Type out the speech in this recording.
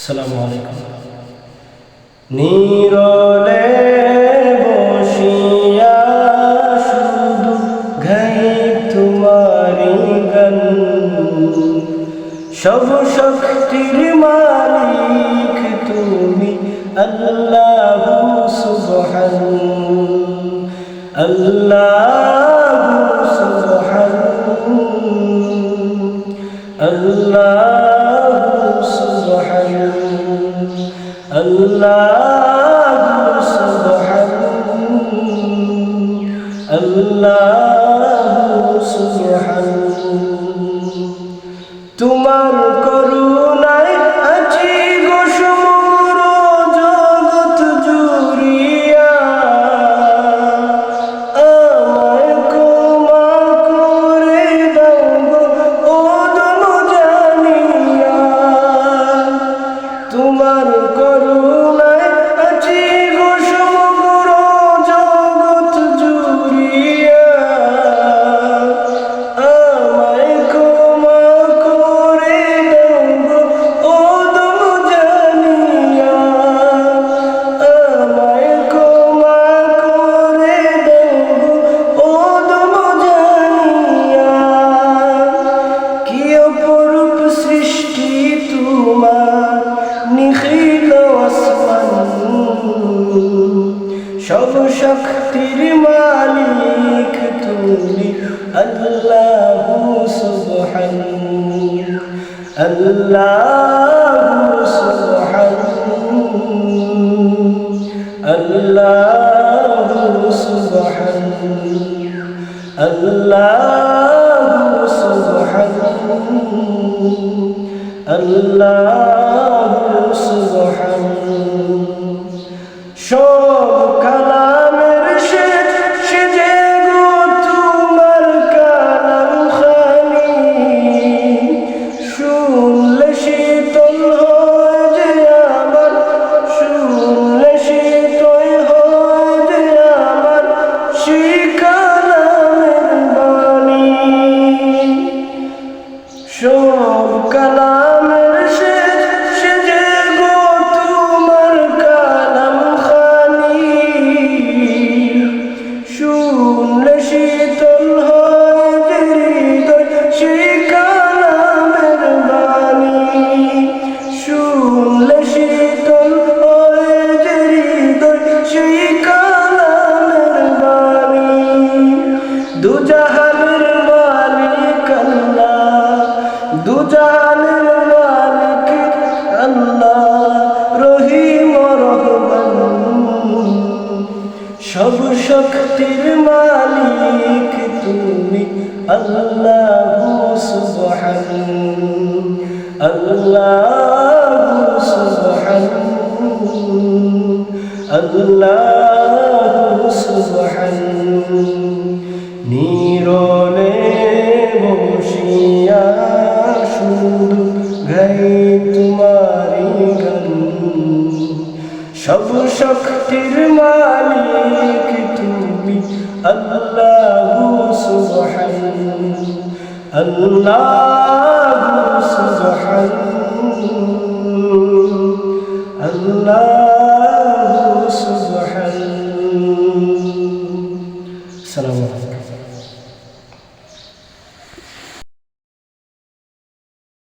আসসালামু আলাইকুম। নীরলে বসিয়া শুধু গাই তোমারি গান, সব শক্তির মালিক তুমি আল্লাহু সুবহান, আল্লাহু সুবহান, আল্লাহু সুবহান, আল্লাহু সুবহান, আল্লাহু সুবহান। তোমার করুণায় আছি গো সমগ্র জগৎ জুড়িয়া, আমায় ক্ষমা করে দাও গো অদম জানিয়া। তোমার করুণায় আছি গো সমগ্র জগৎ জুড়িয়া, আমায় ক্ষমা করে দাও গো অদম জানিয়া, আমায় ক্ষমা করে দাও গো অদম জানিয়া। কি অপরূপ সৃষ্টি তোমার নিখিল আসমান, সব শক্তির মালিক তুমি আল্লাহু সুবহান, আল্লাহু সুবহান, আল্লাহু সুবহান, আল্লাহু সুবহান, আল্লাহু সুবহান। সব কালামের শেষ যে গো তোমার কালাম খানি, শুনলে শীতল হয় যে আমার, শুনলে শীতল হয় যে আমার সেই কালামের বাণী। সব কালামের শেষ যে গো তোমার কালাম খানি, শুনলে শীতল হয় যে হৃদয় সেই কালামের বাণী, শুনলে শীতল হয় যে হৃদয় সেই কালামের বাণী। দুজাহানের মালিক আল্লাহ, দুজাহানের মালিক আল্লাহ রহিম রহমান, সব শক্তির মালিক তুমি আল্লাহু সুবহান, আল্লাহু সুবহান, আল্লাহু সুবহান। নীরলে বসিয়া শুধু গাই তোমারি গান, সব শক্তির মালিক তুমি আল্লাহু সুবহান, আল্লাহু সুবহান, আল্লাহ।